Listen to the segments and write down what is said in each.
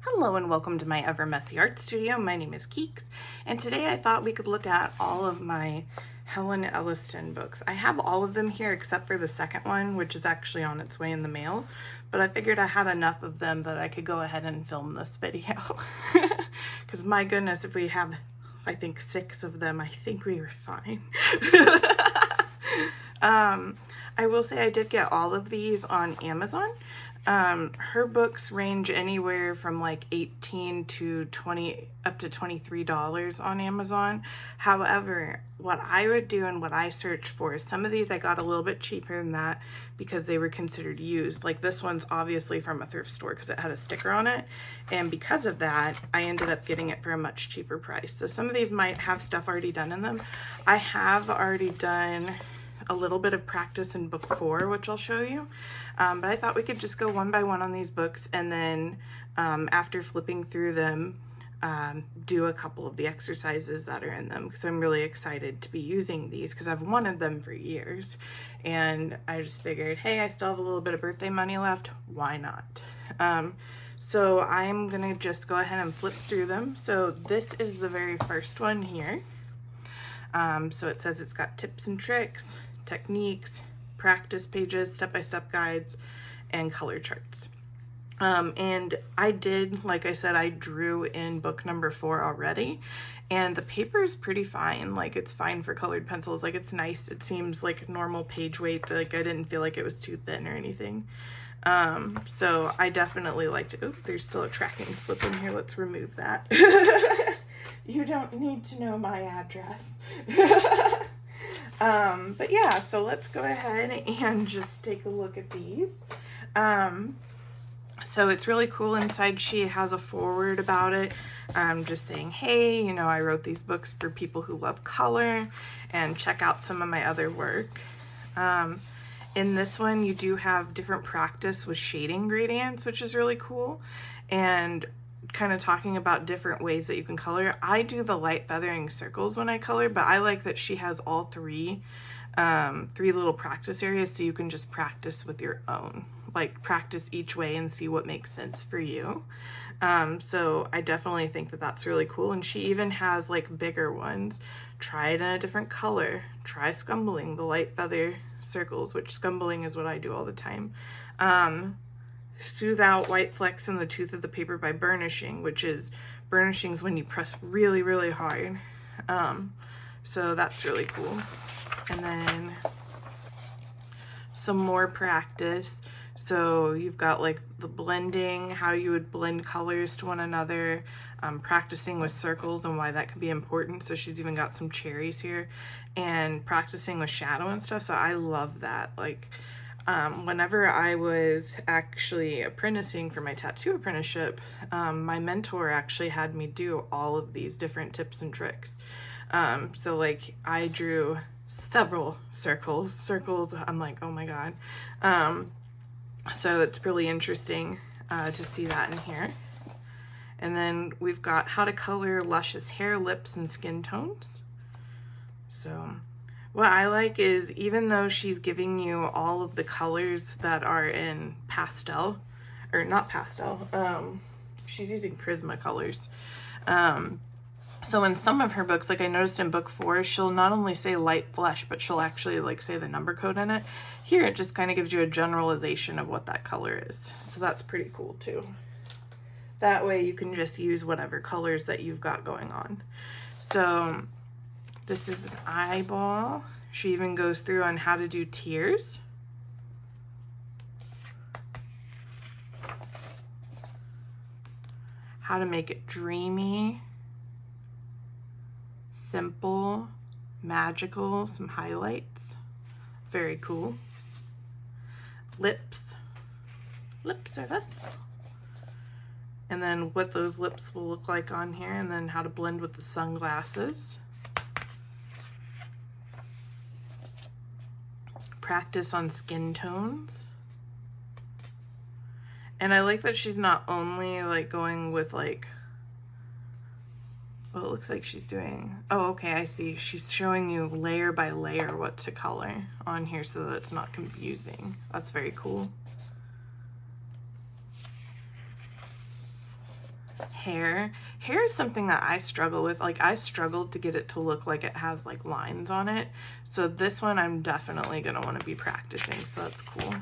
Hello and welcome to my Ever Messy Art Studio. My name is Keeks, and today I thought we could look at all of my Helen Elliston books. I have all of them here except for the second one, which is actually on its way in the mail, but I figured I had enough of them that I could go ahead and film this video. Because my goodness, if we have, I think, 6 of them, I think we were fine. I will say I did get all of these on Amazon. Her books range anywhere from like 18 to 20 up to $23 on Amazon. However, what I would do and what I searched for is some of these I got a little bit cheaper than that because they were considered used. Like this one's obviously from a thrift store because it had a sticker on it, and because of that I ended up getting it for a much cheaper price. So some of these might have stuff already done in them. I have already done a little bit of practice in book 4, which I'll show you, but I thought we could just go one by one on these books, and then after flipping through them, do a couple of the exercises that are in them, because I'm really excited to be using these because I've wanted them for years, and I just figured, hey, I still have a little bit of birthday money left, why not? So I'm gonna just go ahead and flip through them. So this is the very first one here. So it says it's got tips and tricks, techniques, practice pages, step-by-step guides, and color charts. And I did, like I said, I drew in book number 4 already, and the paper is pretty fine. Like, it's fine for colored pencils. Like, it's nice. It seems like normal page weight, but like I didn't feel like it was too thin or anything. So I definitely liked it. Oh, there's still a tracking slip in here. Let's remove that. You don't need to know my address. But yeah, so let's go ahead and just take a look at these. So it's really cool. Inside she has a foreword about it, just saying, hey, you know, I wrote these books for people who love color, and check out some of my other work. In this one, you do have different practice with shading gradients, which is really cool, and kind of talking about different ways that you can color. I do the light feathering circles when I color, but I like that she has all three little practice areas, so you can just practice with your own, like practice each way and see what makes sense for you. So I definitely think that that's really cool. And she even has like bigger ones. Try it in a different color. Try scumbling the light feather circles, which scumbling is what I do all the time. Smooth out white flecks in the tooth of the paper by burnishing, which is burnishing when you press really, really hard. So that's really cool. And then some more practice. So you've got like the blending, how you would blend colors to one another, practicing with circles and why that could be important. So she's even got some cherries here, and practicing with shadow and stuff. So I love that. Like, whenever I was actually apprenticing for my tattoo apprenticeship, my mentor actually had me do all of these different tips and tricks. So like I drew several circles, I'm like, oh my God. So it's really interesting to see that in here. And then we've got how to color luscious hair, lips, and skin tones. So what I like is, even though she's giving you all of the colors that are in pastel, or not pastel, she's using Prismacolors. So in some of her books, like I noticed in book 4, she'll not only say light flesh, but she'll actually like say the number code in it. Here it just kind of gives you a generalization of what that color is. So that's pretty cool too. That way you can just use whatever colors that you've got going on. So this is an eyeball. She even goes through on how to do tears. How to make it dreamy, simple, magical, some highlights. Very cool. Lips. Lips are this. And then what those lips will look like on here, and then how to blend with the sunglasses. Practice on skin tones. And I like that she's not only like going with like, well, it looks like she's doing, oh, okay, I see. She's showing you layer by layer what to color on here so that it's not confusing. That's very cool. Hair is something that I struggle with. Like, I struggled to get it to look like it has like lines on it, so this one I'm definitely gonna want to be practicing, so that's cool.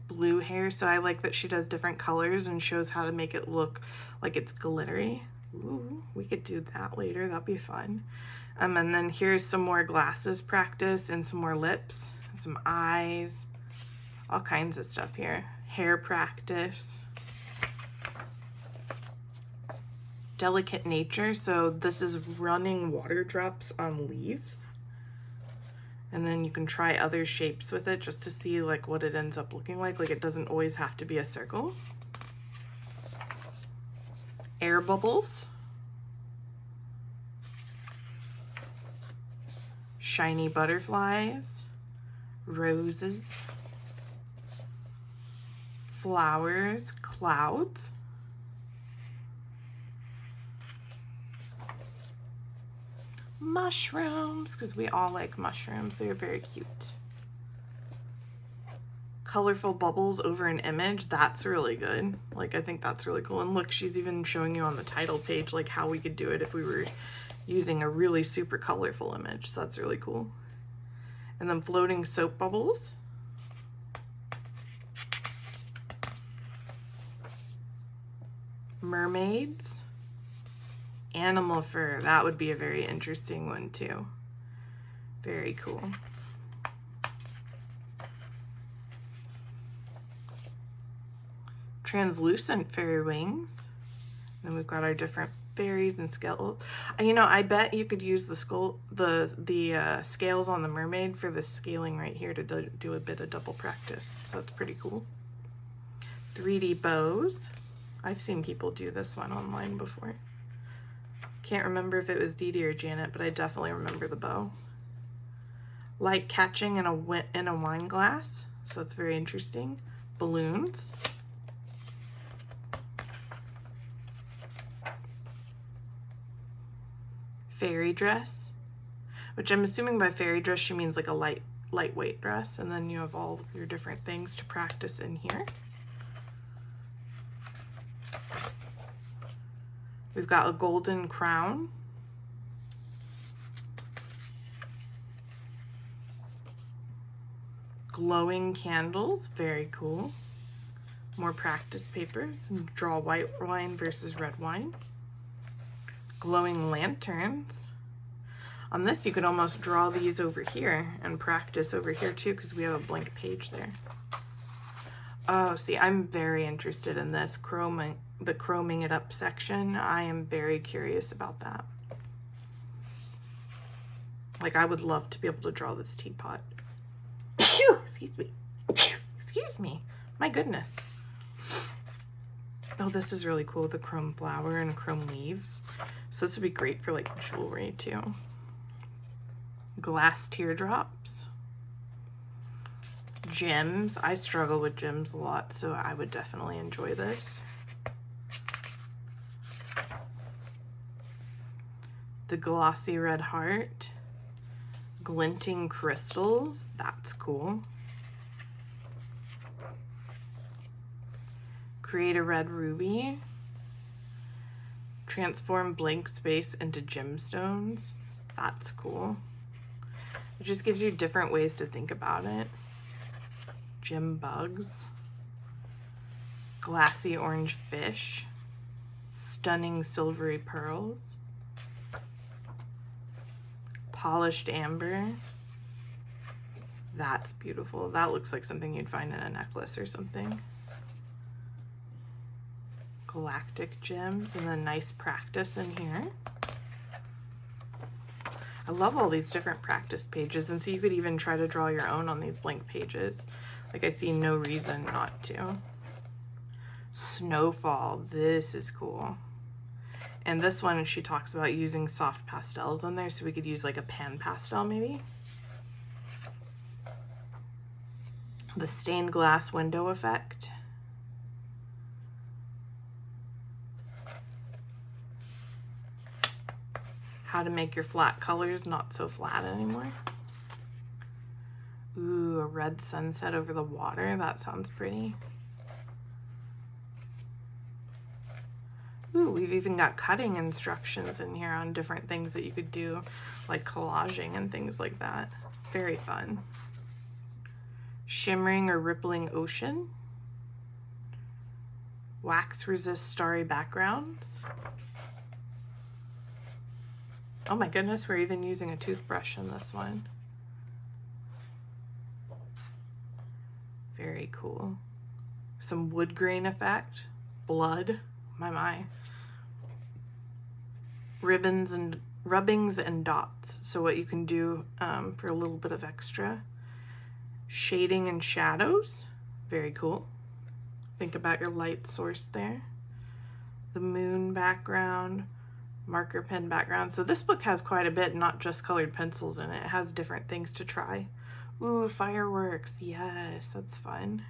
Blue hair, so I like that she does different colors and shows how to make it look like it's glittery. Ooh, we could do that later, that'd be fun. And then here's some more glasses practice and some more lips, some eyes, all kinds of stuff here. Hair practice. Delicate nature, so this is running water drops on leaves. And then you can try other shapes with it just to see like what it ends up looking like. Like, it doesn't always have to be a circle. Air bubbles. Shiny butterflies. Roses. Flowers. Clouds. Mushrooms, because we all like mushrooms. They're very cute. Colorful bubbles over an image. That's really good. Like, I think that's really cool. And look, she's even showing you on the title page like how we could do it if we were using a really super colorful image. So that's really cool. And then floating soap bubbles. Mermaids. Animal fur, that would be a very interesting one too. Very cool. Translucent fairy wings. Then we've got our different fairies and skeletons. You know, I bet you could use the scales on the mermaid for the scaling right here to do a bit of double practice. So that's pretty cool. 3D bows. I've seen people do this one online before. Can't remember if it was Dee Dee or Janet, but I definitely remember the bow. Light catching in a wine glass, so it's very interesting. Balloons. Fairy dress, which I'm assuming by fairy dress she means like a lightweight dress, and then you have all your different things to practice in here. We've got a golden crown. Glowing candles, very cool. More practice papers, and draw white wine versus red wine. Glowing lanterns. On this, you could almost draw these over here and practice over here too, because we have a blank page there. Oh, see, I'm very interested in this the chroming it up section. I am very curious about that. Like, I would love to be able to draw this teapot. Excuse me. Excuse me. My goodness. Oh, this is really cool. The chrome flower and chrome leaves. So this would be great for like jewelry too. Glass teardrops. Gems. I struggle with gems a lot, so I would definitely enjoy this. The glossy red heart. Glinting crystals. That's cool. Create a red ruby. Transform blank space into gemstones. That's cool. It just gives you different ways to think about it. Gem bugs. Glassy orange fish. Stunning silvery pearls. Polished amber. That's beautiful. That looks like something you'd find in a necklace or something. Galactic gems, and then nice practice in here. I love all these different practice pages, and so you could even try to draw your own on these blank pages. Like, I see no reason not to. Snowfall, this is cool. And this one, she talks about using soft pastels in there, so we could use like a pan pastel maybe. The stained glass window effect. How to make your flat colors not so flat anymore. Ooh, a red sunset over the water. That sounds pretty. Ooh, we've even got cutting instructions in here on different things that you could do, like collaging and things like that. Very fun. Shimmering or rippling ocean. Wax resist starry backgrounds. Oh my goodness, we're even using a toothbrush in this one. Very cool. Some wood grain effect. Blood. My. Ribbons and rubbings and dots. So what you can do for a little bit of extra. Shading and shadows. Very cool. Think about your light source there. The moon background. Marker pen background. So this book has quite a bit, not just colored pencils in it. It has different things to try. Ooh, fireworks. Yes, that's fun.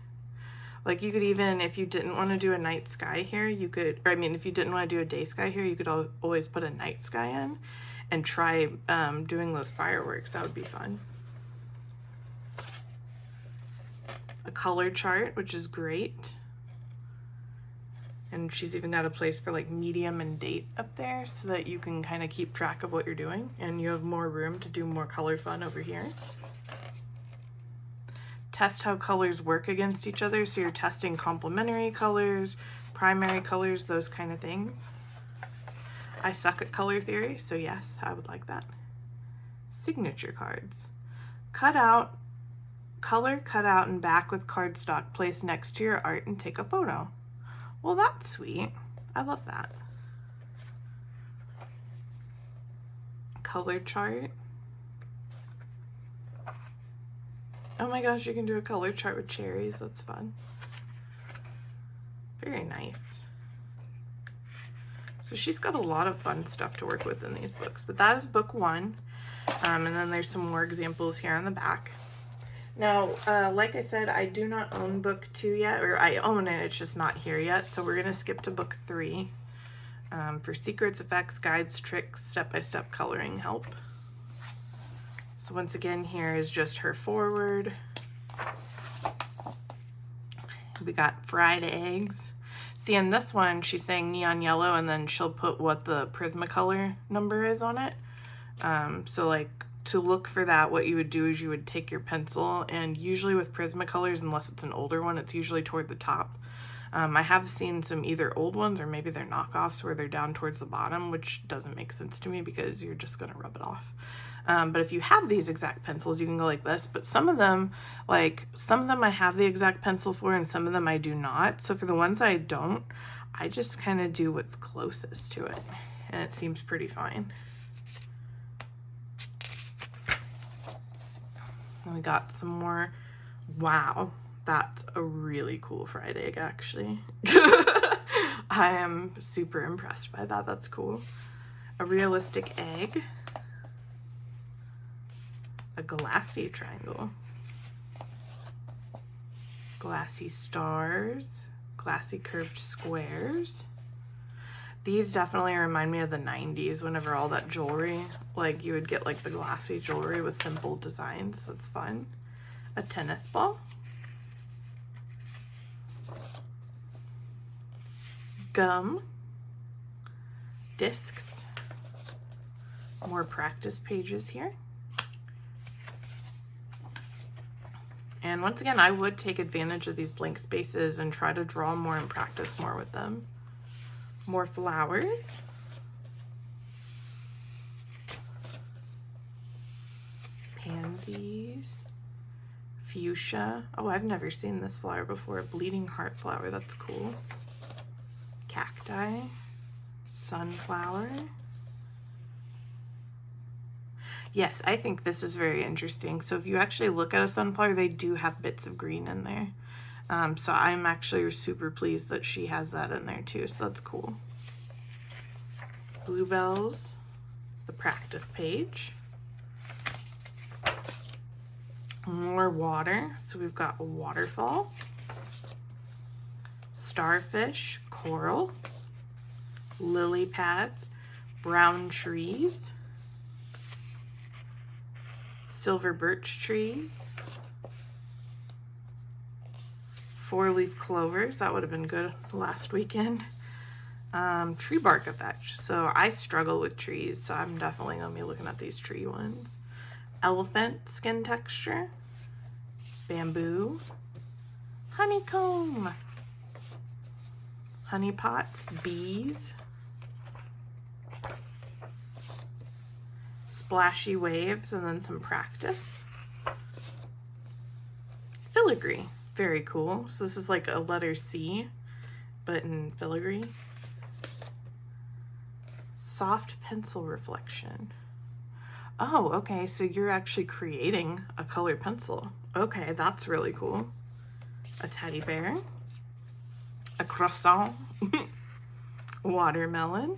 Like you could even, if you didn't want to do a night sky here, you could, or I mean, if you didn't want to do a day sky here, you could always put a night sky in and try doing those fireworks. That would be fun. A color chart, which is great. And she's even got a place for like medium and date up there so that you can kind of keep track of what you're doing and you have more room to do more color fun over here. Test how colors work against each other. So you're testing complementary colors, primary colors, those kind of things. I suck at color theory, so yes, I would like that. Signature cards. Color cut out and back with cardstock placed next to your art and take a photo. Well, that's sweet. I love that. Color chart. Oh my gosh, you can do a color chart with cherries. That's fun. Very nice. So she's got a lot of fun stuff to work with in these books, but that is book 1. And then there's some more examples here on the back. Now, like I said, I do not own book 2 yet, or I own it, it's just not here yet. So we're going to skip to book 3 for secrets, effects, guides, tricks, step-by-step coloring help. So once again, here is just her forward. We got fried eggs. See, in this one, she's saying neon yellow, and then she'll put what the Prismacolor number is on it. So like, to look for that, what you would do is you would take your pencil, and usually with Prismacolors, unless it's an older one, it's usually toward the top. I have seen some either old ones or maybe they're knockoffs where they're down towards the bottom, which doesn't make sense to me because you're just going to rub it off. But if you have these exact pencils, you can go like this, but some of them I have the exact pencil for and some of them I do not. So for the ones I don't, I just kind of do what's closest to it, and it seems pretty fine. And we got some more. Wow, that's a really cool fried egg, actually. I am super impressed by that. That's cool. A realistic egg. A glassy triangle. Glassy stars. Glassy curved squares. These definitely remind me of the 90s whenever all that jewelry, like you would get like the glassy jewelry with simple designs. That's fun. A tennis ball. Gum. Discs. More practice pages here. And once again, I would take advantage of these blank spaces and try to draw more and practice more with them. More flowers. Pansies. Fuchsia. Oh, I've never seen this flower before. Bleeding heart flower. That's cool. Cacti. Sunflower. Yes, I think this is very interesting. So if you actually look at a sunflower, they do have bits of green in there. So I'm actually super pleased that she has that in there too, so that's cool. Bluebells, the practice page. More water, so we've got a waterfall. Starfish, coral, lily pads, brown trees, silver birch trees, 4-leaf clovers, that would have been good last weekend. Tree bark effect. So I struggle with trees, so I'm definitely going to be looking at these tree ones. Elephant skin texture. Bamboo. Honeycomb. Honey pots. Bees. Splashy waves, and then some practice. Filigree. Very cool. So this is like a letter C, but in filigree. Soft pencil reflection. Oh, okay, so you're actually creating a colored pencil. Okay, that's really cool. A teddy bear. A croissant. Watermelon.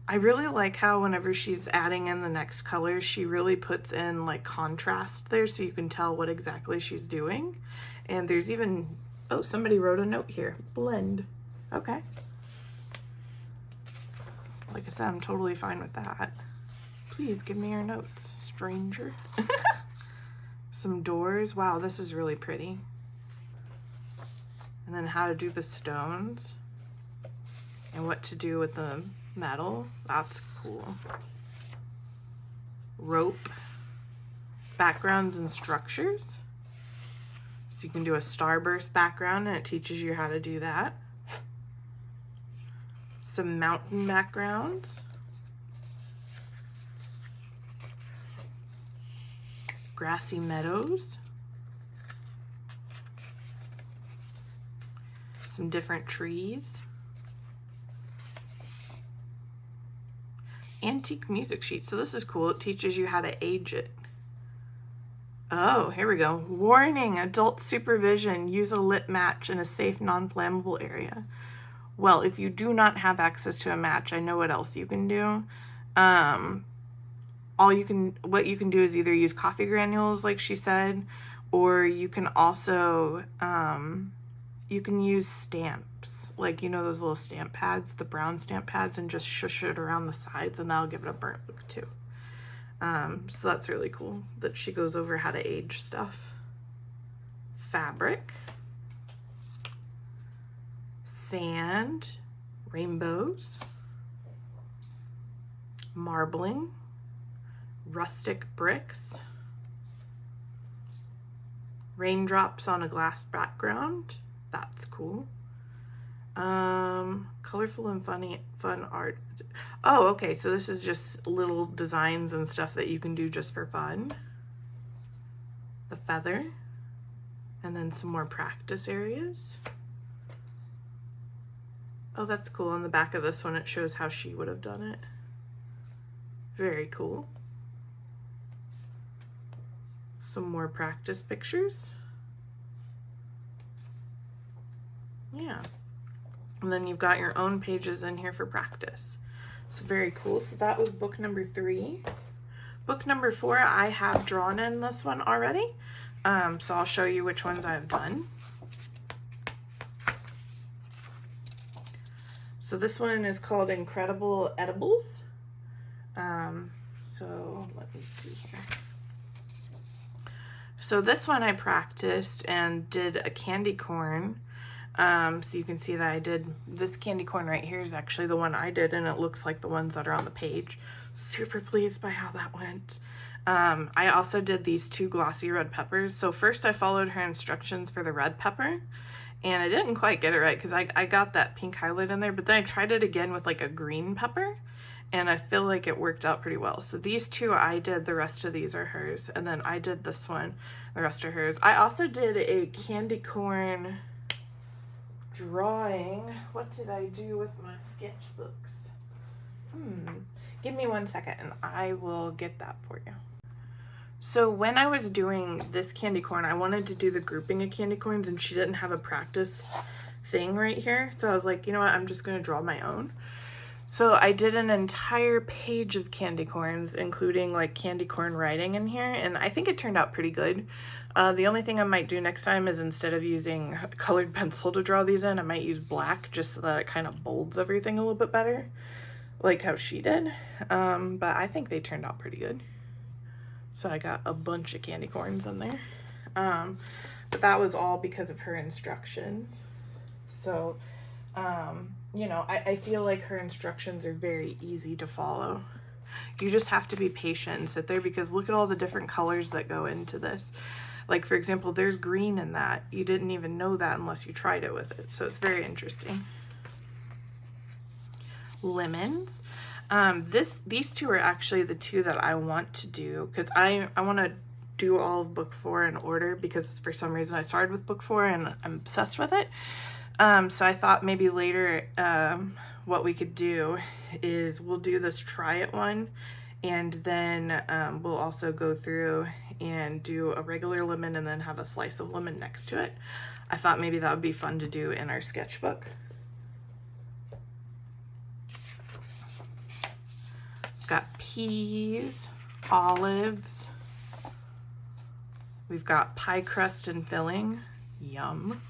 I really like how whenever she's adding in the next color, she really puts in like contrast there so you can tell what exactly she's doing. And there's even, oh, somebody wrote a note here. Blend. Okay. Like I said, I'm totally fine with that. Please give me your notes, stranger. Some doors. Wow, this is really pretty. And then how to do the stones and what to do with the metal. That's cool. Rope. Backgrounds and structures. So you can do a starburst background and it teaches you how to do that. Some mountain backgrounds. Grassy meadows. Some different trees. Antique music sheet. So this is cool. It teaches you how to age it. Oh, here we go. Warning, adult supervision. Use a lit match in a safe, non-flammable area. Well, if you do not have access to a match, I know what else you can do. What you can do is either use coffee granules, like she said, or you can also, you can use stamps, like, you know, those little stamp pads, the brown stamp pads, and just shush it around the sides, and that'll give it a burnt look too. So that's really cool that she goes over how to age stuff. Fabric. Sand. Rainbows. Marbling. Rustic bricks. Raindrops on a glass background. That's cool. Colorful and fun art. Oh, okay, so this is just little designs and stuff that you can do just for fun. The feather. And then some more practice areas. Oh, that's cool. On the back of this one, it shows how she would have done it. Very cool. Some more practice pictures. Yeah. And then you've got your own pages in here for practice. So very cool. So that was book number 3. Book number 4, I have drawn in this one already. So I'll show you which ones I've done. So this one is called Incredible Edibles. So let me see here. So this one I practiced and did a candy corn. So you can see that I did this candy corn right here is actually the one I did, and it looks like the ones that are on the page. Super pleased by how that went. I also did these 2 glossy red peppers. So first I followed her instructions for the red pepper, and I didn't quite get it right because I got that pink highlight in there, but then I tried it again with like a green pepper, and I feel like it worked out pretty well. So these 2 I did, the rest of these are hers, and then I did this one, the rest are hers. I also did a candy corn drawing. What did I do with my sketchbooks? Give me 1 second and I will get that for you. So when I was doing this candy corn, I wanted to do the grouping of candy corns, and she didn't have a practice thing right here. So I was like, you know what, I'm just going to draw my own. So I did an entire page of candy corns, including like candy corn writing in here, and I think it turned out pretty good. The only thing I might do next time is instead of using colored pencil to draw these in, I might use black just so that it kind of bolds everything a little bit better, like how she did. But I think they turned out pretty good. So I got a bunch of candy corns in there. But that was all because of her instructions. So You know, I feel like her instructions are very easy to follow. You just have to be patient and sit there, because look at all the different colors that go into this. Like, for example, there's green in that. You didn't even know that unless you tried it with it. So it's very interesting. Lemons. These two are actually the two that I want to do, because I want to do all of book 4 in order, because for some reason I started with book 4 and I'm obsessed with it. So I thought maybe later what we could do is we'll do this try it one, and then we'll also go through and do a regular lemon and then have a slice of lemon next to it. I thought maybe that would be fun to do in our sketchbook. Got peas, olives. We've got pie crust and filling. Yum.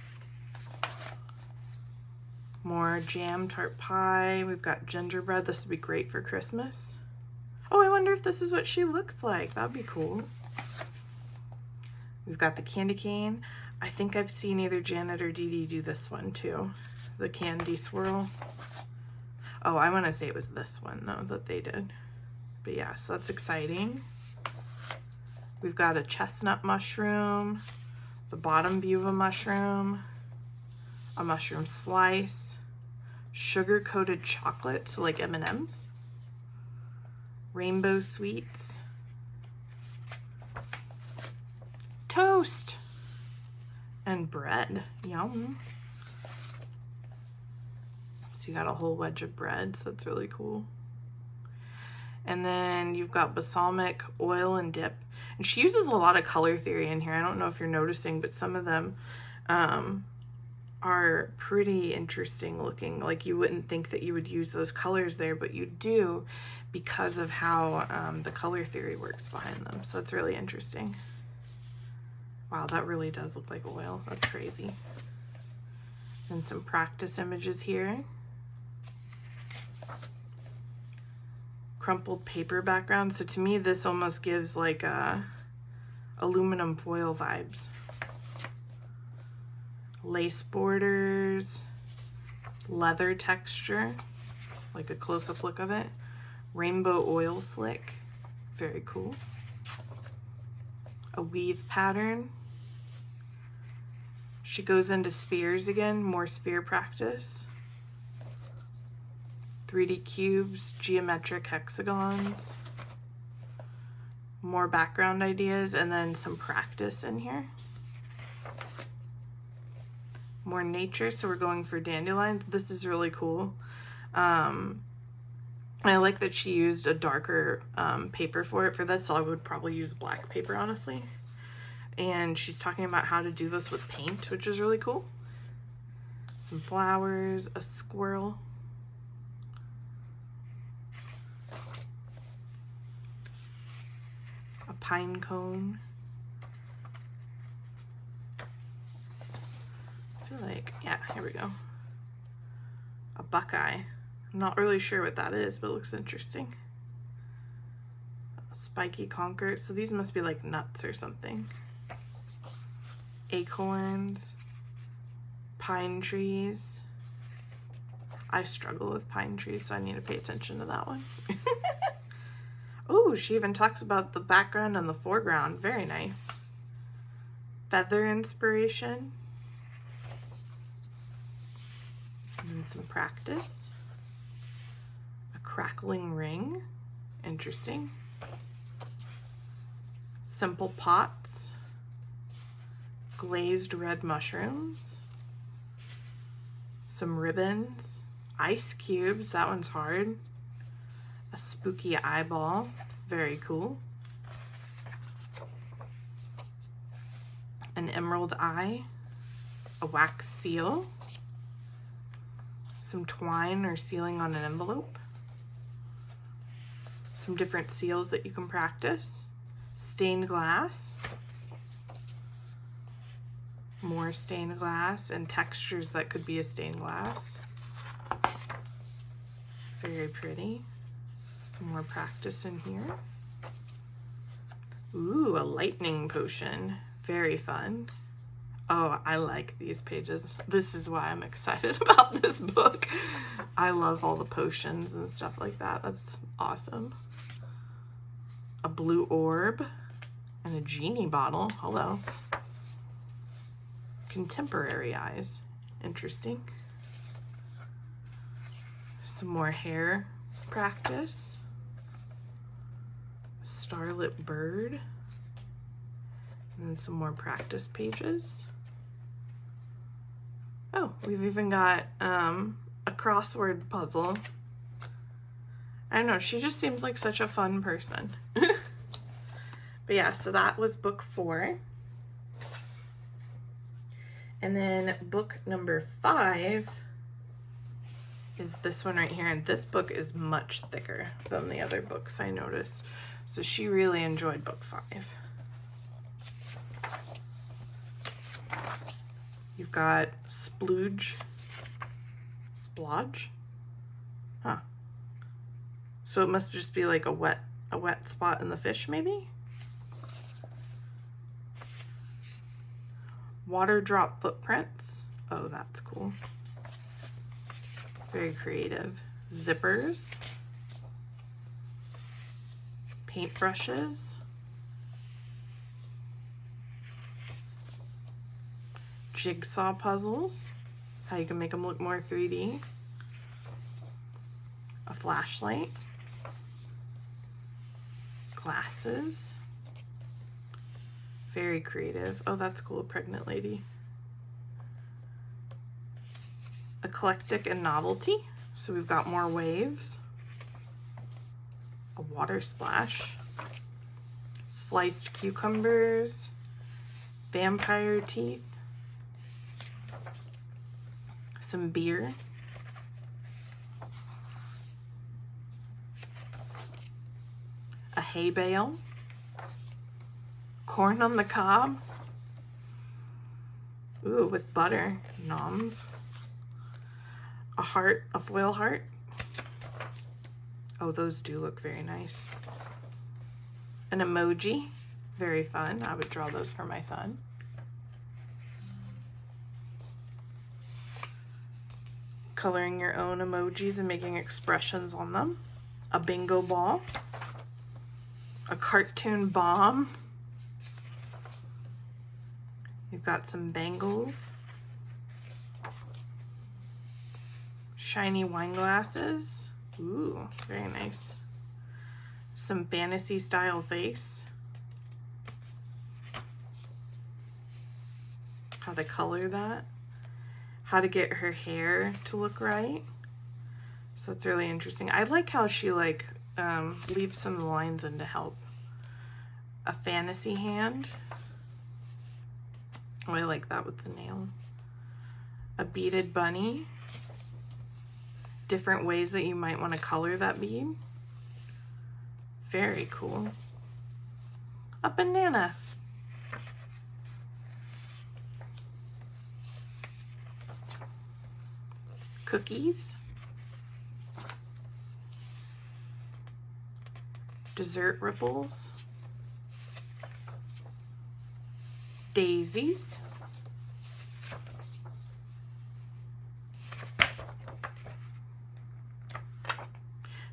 More jam tart pie. We've got gingerbread. This would be great for Christmas. Oh, I wonder if this is what she looks like. That'd be cool. We've got the candy cane. I think I've seen either Janet or Dee Dee do this one too. The candy swirl. Oh, I want to say it was this one though that they did. But yeah, so that's exciting. We've got a chestnut mushroom, the bottom view of a mushroom slice, sugar-coated chocolate, so like M&Ms, rainbow sweets, toast, and bread. Yum. So you got a whole wedge of bread, so that's really cool. And then you've got balsamic oil and dip. And she uses a lot of color theory in here. I don't know if you're noticing, but some of them are pretty interesting looking. Like, you wouldn't think that you would use those colors there, but you do because of how the color theory works behind them. So it's really interesting. Wow, that really does look like oil. That's crazy. And some practice images here. Crumpled paper background. So to me, this almost gives like aluminum foil vibes. Lace borders, leather texture, like a close-up look of it. Rainbow oil slick, very cool. A weave pattern. She goes into spheres again, more sphere practice. 3D cubes, geometric hexagons, more background ideas, and then some practice in here. More nature, so we're going for dandelions. This is really cool. I like that she used a darker paper for it for this, so I would probably use black paper, honestly. And she's talking about how to do this with paint, which is really cool. Some flowers, a squirrel. A pine cone. I feel like, yeah, here we go. A buckeye. I'm not really sure what that is, but it looks interesting. A spiky conker. So these must be like nuts or something. Acorns. Pine trees. I struggle with pine trees, so I need to pay attention to that one. Oh, she even talks about the background and the foreground. Very nice. Feather inspiration. And some practice. A crackling ring. Interesting. Simple pots. Glazed red mushrooms. Some ribbons. Ice cubes. That one's hard. A spooky eyeball, very cool. An emerald eye, a wax seal, some twine or sealing on an envelope, some different seals that you can practice, stained glass, more stained glass, and textures that could be a stained glass. Very pretty. Some more practice in here. Ooh, a lightning potion. Very fun. Oh, I like these pages. This is why I'm excited about this book. I love all the potions and stuff like that. That's awesome. A blue orb and a genie bottle. Hello. Contemporary eyes. Interesting. Some more hair practice. Starlit bird. And then some more practice pages. Oh, we've even got a crossword puzzle. I don't know, she just seems like such a fun person. But yeah, so that was book 4. And then book number 5 is this one right here. And this book is much thicker than the other books I noticed. So she really enjoyed book 5. You've got splooge. Splodge? Huh. So it must just be like a wet spot in the fish, maybe? Water drop footprints. Oh, that's cool. Very creative. Zippers. Paintbrushes. Jigsaw puzzles. How you can make them look more 3D. A flashlight. Glasses. Very creative. Oh, that's cool. A pregnant lady. Eclectic and novelty. So we've got more waves. A water splash. Sliced cucumbers. Vampire teeth. Some beer. A hay bale. Corn on the cob. Ooh, with butter. Noms. A heart, a foil heart. Oh, those do look very nice. An emoji. Very fun. I would draw those for my son. Coloring your own emojis and making expressions on them. A bingo ball. A cartoon bomb. You've got some bangles. Shiny wine glasses. Ooh, very nice. Some fantasy style face. How to color that. How to get her hair to look right. So it's really interesting. I like how she leaves some lines in to help. A fantasy hand. Oh, I like that with the nail. A beaded bunny. Different ways that you might want to color that bead. Very cool. A banana. Cookies. Dessert ripples. Daisies.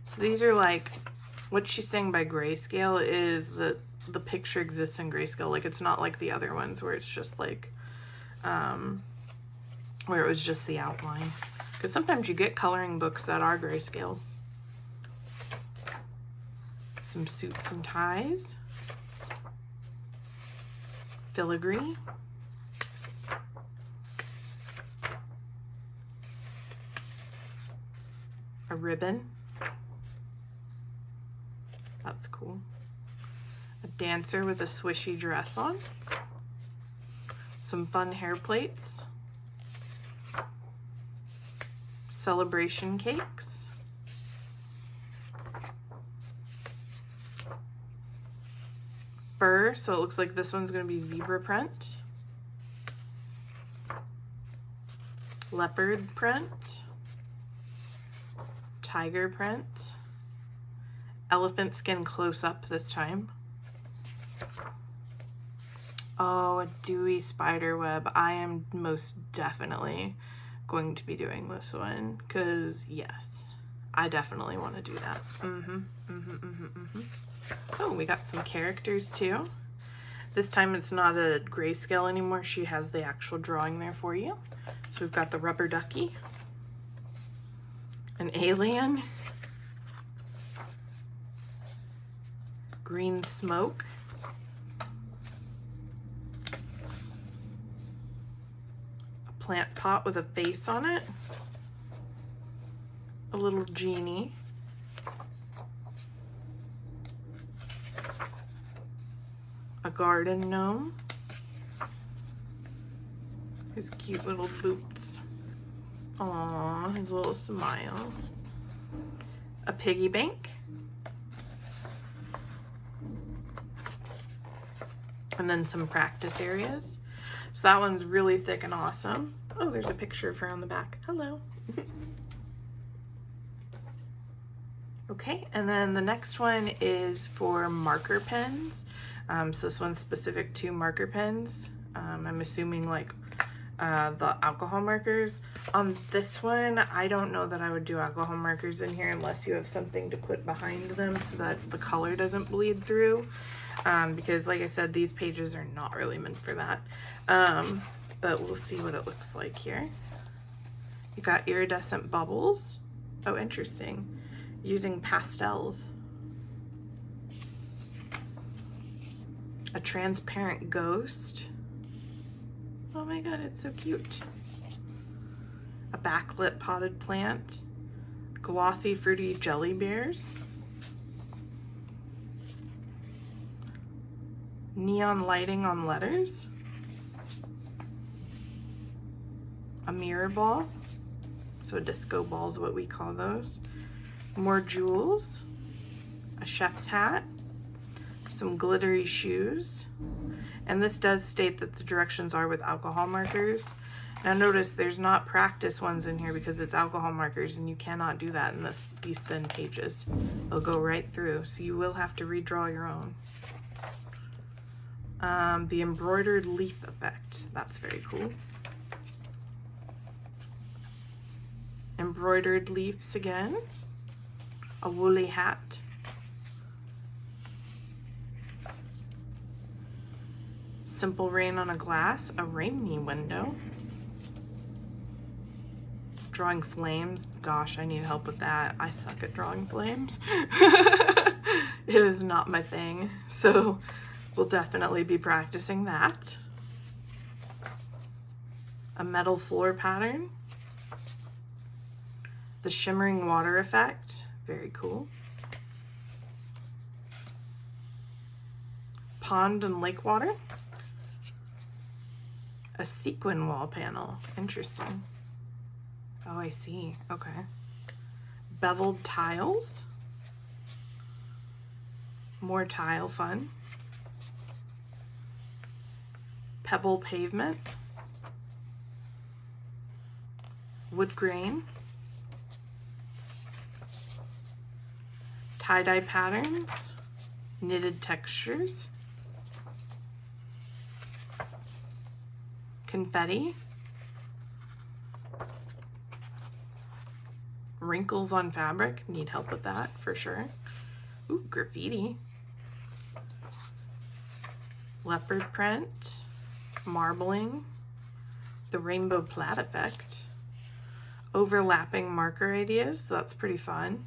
So these are like, what she's saying by grayscale is that the picture exists in grayscale. Like, it's not like the other ones where it's just like, where it was just the outline. Because sometimes you get coloring books that are grayscale. Some suits and ties. Filigree. A ribbon. That's cool. A dancer with a swishy dress on. Some fun hair plates. Celebration cakes. Fur, so it looks like this one's going to be zebra print. Leopard print. Tiger print. Elephant skin close up this time. Oh, a dewy spider web. I am most definitely going to be doing this one because yes, I definitely want to do that. Oh, we got some characters too. This time it's not a grayscale anymore. She has the actual drawing there for you. So we've got the rubber ducky, an alien, green smoke, a plant pot with a face on it, a little genie, a garden gnome, his cute little boots, aww, his little smile, a piggy bank, and then some practice areas. So that one's really thick and awesome. Oh, there's a picture of her on the back. Hello. Okay, and then the next one is for marker pens. So this one's specific to marker pens. I'm assuming like the alcohol markers. On this one, I don't know that I would do alcohol markers in here unless you have something to put behind them so that the color doesn't bleed through. Because like I said, these pages are not really meant for that. But we'll see what it looks like here. You got iridescent bubbles. Oh, interesting. Using pastels. A transparent ghost. Oh my god, it's so cute. A backlit potted plant. Glossy fruity jelly bears. Neon lighting on letters. A mirror ball. So a disco ball is what we call those. More jewels. A chef's hat. Some glittery shoes. And this does state that the directions are with alcohol markers. Now notice there's not practice ones in here because it's alcohol markers and you cannot do that in these thin pages. They'll go right through, so you will have to redraw your own. The embroidered leaf effect. That's very cool. Embroidered leaves again. A woolly hat. Simple rain on a glass. A rainy window. Drawing flames. Gosh, I need help with that. I suck at drawing flames. It is not my thing. So we'll definitely be practicing that. A metal floor pattern. The shimmering water effect. Very cool. Pond and lake water. A sequin wall panel. Interesting. Oh, I see. Okay. Beveled tiles. More tile fun. Pebble pavement. Wood grain. Tie-dye patterns. Knitted textures. Confetti. Wrinkles on fabric. Need help with that for sure. Ooh, graffiti. Leopard print. Marbling. The rainbow plaid effect. Overlapping marker ideas. So that's pretty fun.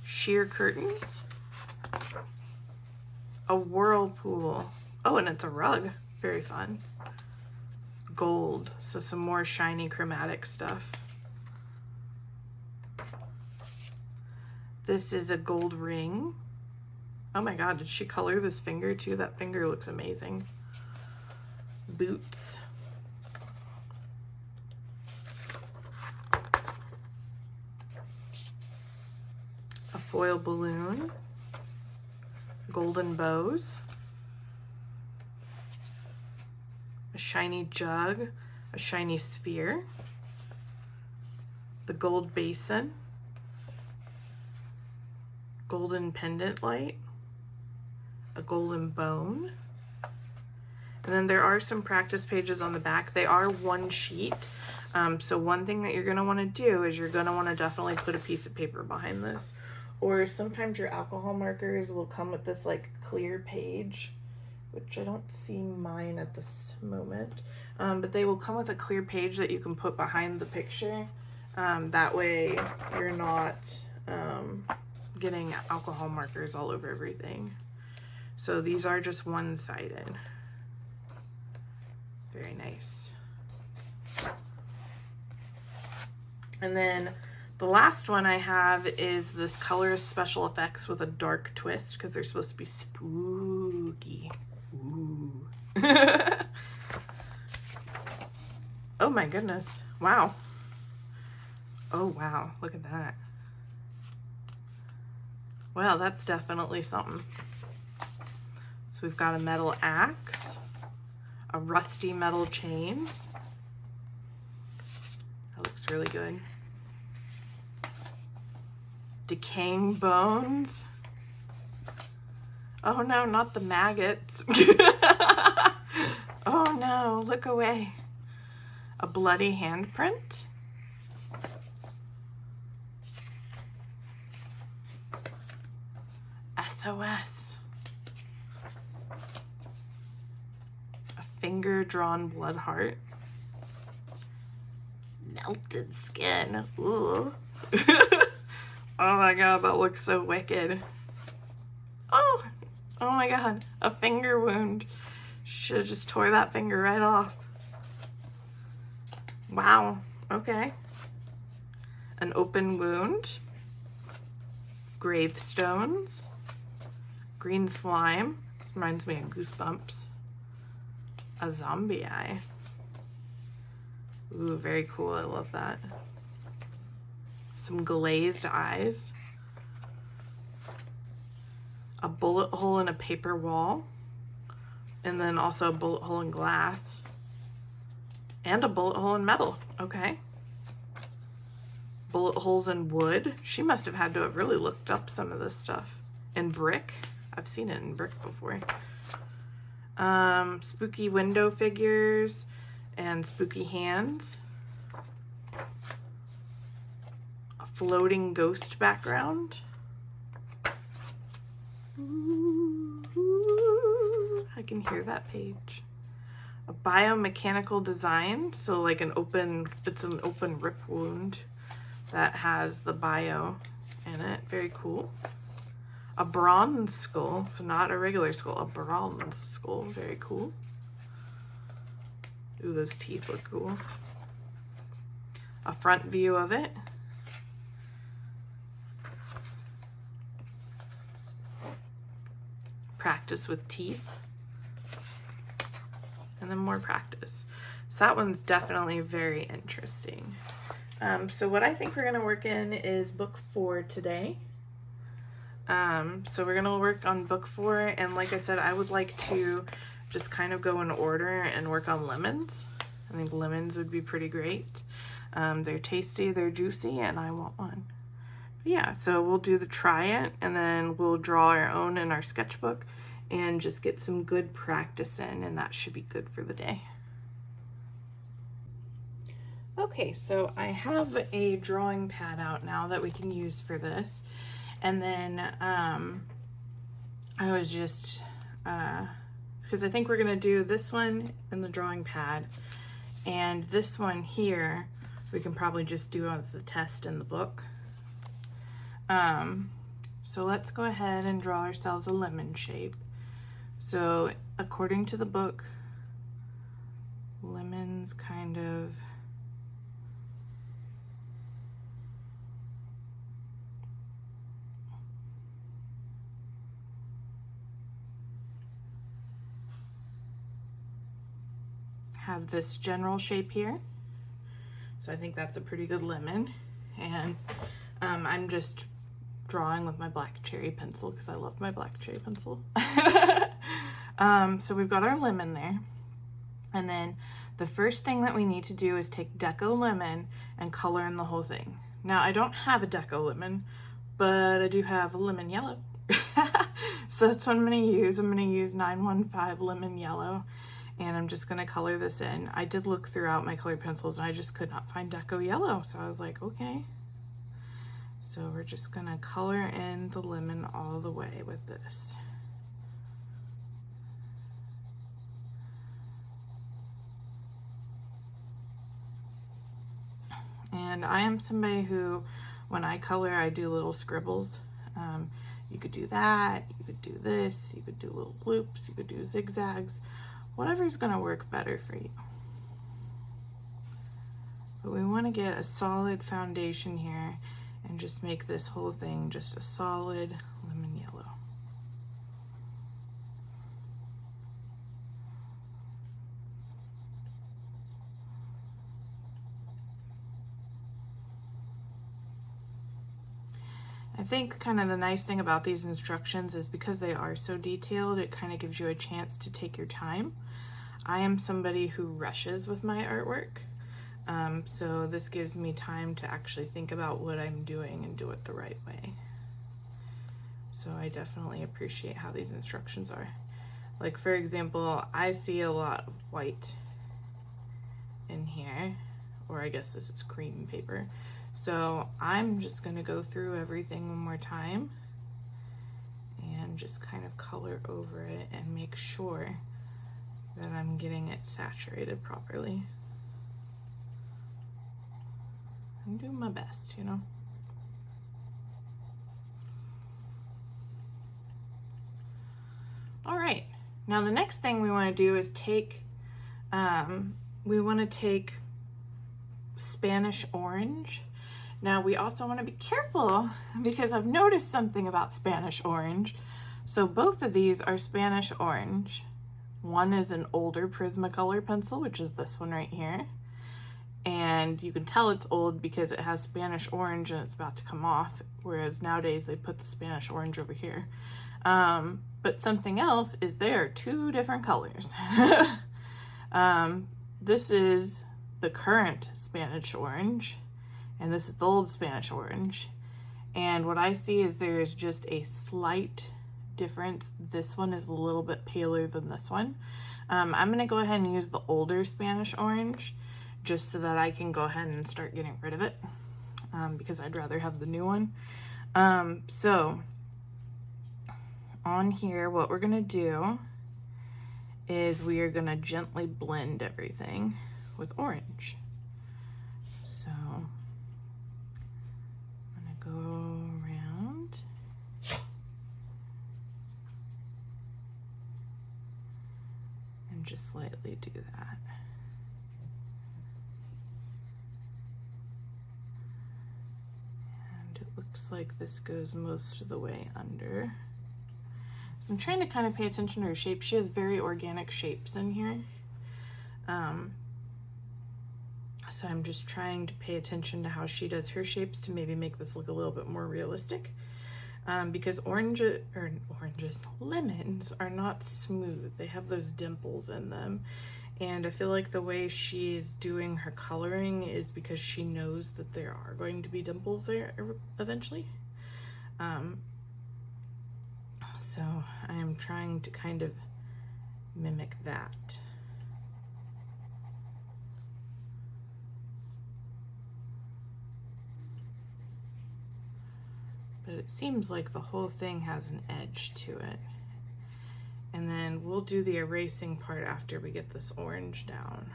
Sheer curtains. A whirlpool. Oh, and it's a rug. Very fun. Gold. So some more shiny chromatic stuff. This is a gold ring. Oh my god, did she color this finger too? That finger looks amazing. Boots. A foil balloon. Golden bows. A shiny jug. A shiny sphere. The gold basin. Golden pendant light. A golden bone. And then there are some practice pages on the back. They are one sheet. So one thing that you're going to want to do is you're going to want to definitely put a piece of paper behind this. Or sometimes your alcohol markers will come with this like clear page, which I don't see mine at this moment. But they will come with a clear page that you can put behind the picture. That way you're not getting alcohol markers all over everything. So these are just one-sided. Very nice. And then the last one I have is this Colorist special effects with a dark twist because they're supposed to be spooky. Ooh. Oh my goodness. Wow. Oh wow, look at that. Well, that's definitely something. So we've got a metal axe, a rusty metal chain. That looks really good. Decaying bones. Oh no, not the maggots. Oh no, look away. A bloody handprint. SOS. A finger-drawn blood heart. Melted skin. Ooh. Oh my god, that looks so wicked. Oh my god, a finger wound. Should have just tore that finger right off. Wow, okay. An open wound. Gravestones. Green slime. This reminds me of Goosebumps. A zombie eye. Ooh, very cool. I love that. Some glazed eyes. A bullet hole in a paper wall. And then also a bullet hole in glass. And a bullet hole in metal. Okay. Bullet holes in wood. She must have had to have really looked up some of this stuff. In brick. I've seen it in brick before. Spooky window figures and spooky hands. A floating ghost background. Ooh, I can hear that page. A biomechanical design, so like it's an open rip wound that has the bio in it. Very cool. A bronze skull, so not a regular skull, a bronze skull. Very cool. Ooh, those teeth look cool. A front view of it. Practice with teeth. And then more practice. So that one's definitely very interesting. So what I think we're going to work in is book 4 today. So we're going to work on book 4, and like I said, I would like to just kind of go in order and work on lemons. I think lemons would be pretty great. They're tasty, they're juicy, and I want one. But yeah, so we'll do the try it, and then we'll draw our own in our sketchbook and just get some good practice in, and that should be good for the day. Okay, so I have a drawing pad out now that we can use for this. And then I was just, because I think we're going to do this one in the drawing pad, and this one here we can probably just do as a test in the book. So let's go ahead and draw ourselves a lemon shape. So according to the book, lemons kind of have this general shape here. So I think that's a pretty good lemon. And I'm just drawing with my black cherry pencil because I love my black cherry pencil. So we've got our lemon there. And then the first thing that we need to do is take Deco Lemon and color in the whole thing. Now I don't have a Deco Lemon, but I do have a lemon yellow. So that's what I'm going to use. I'm going to use 915 Lemon Yellow. and I'm just gonna color this in. I did look throughout my colored pencils and I just could not find Deco Yellow, so I was like, okay. So we're just gonna color in the lemon all the way with this. And I am somebody who, when I color, I do little scribbles. You could do that, you could do this, you could do little loops, you could do zigzags, whatever's gonna work better for you. But we wanna get a solid foundation here and just make this whole thing just a solid lemon yellow. I think kind of the nice thing about these instructions is because they are so detailed, it kind of gives you a chance to take your time. I am somebody who rushes with my artwork, so this gives me time to actually think about what I'm doing and do it the right way. So I definitely appreciate how these instructions are. Like, for example, I see a lot of white in here, or I guess this is cream paper. So I'm just going to go through everything one more time and just kind of color over it and make sure that I'm getting it saturated properly. I'm doing my best, you know. All right, now the next thing we want to do is take Spanish orange. Now we also want to be careful because I've noticed something about Spanish orange. So both of these are Spanish orange. One is an older Prismacolor pencil, which is this one right here. And you can tell it's old because it has Spanish orange and it's about to come off, whereas nowadays they put the Spanish orange over here. But something else is they are two different colors. This is the current Spanish orange, and this is the old Spanish orange. And what I see is there is just a slight difference. This one is a little bit paler than this one. I'm gonna go ahead and use the older Spanish orange just so that I can go ahead and start getting rid of it, because I'd rather have the new one. So on here, what we're gonna do is we are gonna gently blend everything with orange. So I'm gonna go around and just lightly do that. And it looks like this goes most of the way under. So I'm trying to kind of pay attention to her shape. She has very organic shapes in here. So I'm just trying to pay attention to how she does her shapes to maybe make this look a little bit more realistic. Because lemons are not smooth. They have those dimples in them. And I feel like the way she's doing her coloring is because she knows that there are going to be dimples there eventually. So I am trying to kind of mimic that. But it seems like the whole thing has an edge to it. And then we'll do the erasing part after we get this orange down.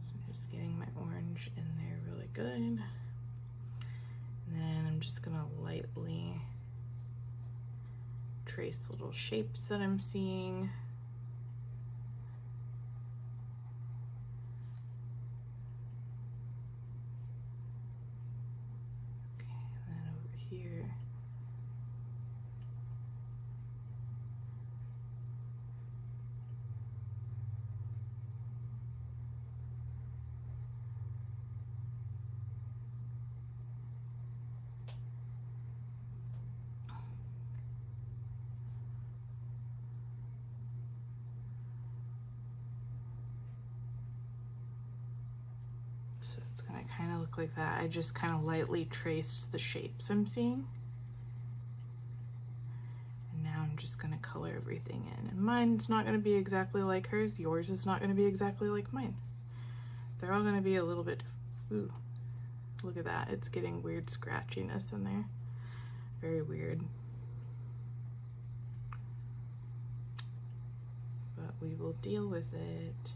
So I'm just getting my orange in there really good. And then I'm just gonna lightly trace little shapes that I'm seeing. Here. So it's gonna kind of look like that. I just kind of lightly traced the shapes I'm seeing. And now I'm just gonna color everything in. And mine's not going to be exactly like hers. Yours is not going to be exactly like mine. They're all going to be a little bit, ooh, look at that. It's getting weird scratchiness in there. Very weird. But we will deal with it.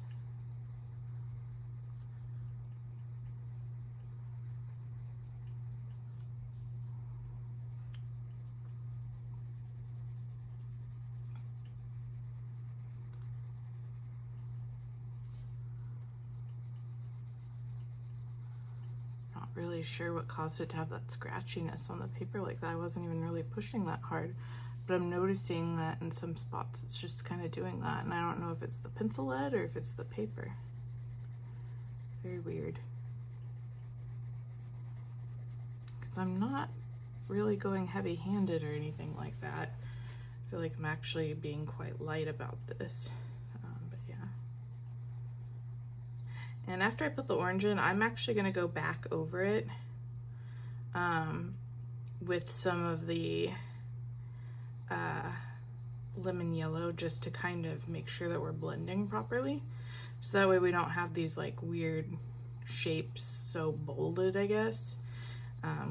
Really sure what caused it to have that scratchiness on the paper like that. I wasn't even really pushing that hard, but I'm noticing that in some spots it's just kind of doing that, and I don't know if it's the pencil lead or if it's the paper. Very weird. Because I'm not really going heavy-handed or anything like that. I feel like I'm actually being quite light about this. But yeah. And after I put the orange in, I'm actually going to go back over it with some of the lemon yellow, just to kind of make sure that we're blending properly. So that way we don't have these like weird shapes so bolded, I guess.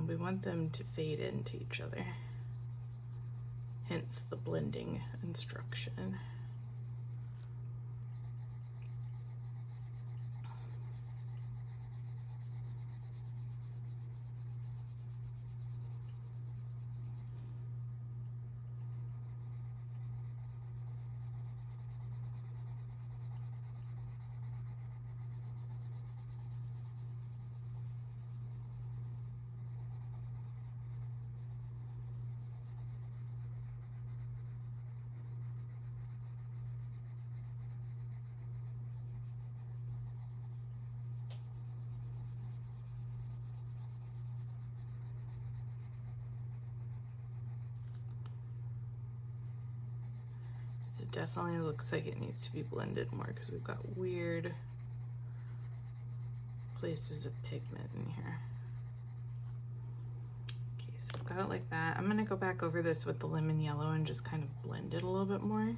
We want them to fade into each other. Hence the blending instruction. It definitely looks like it needs to be blended more because we've got weird places of pigment in here. Okay, so we've got it like that. I'm gonna go back over this with the lemon yellow and just kind of blend it a little bit more.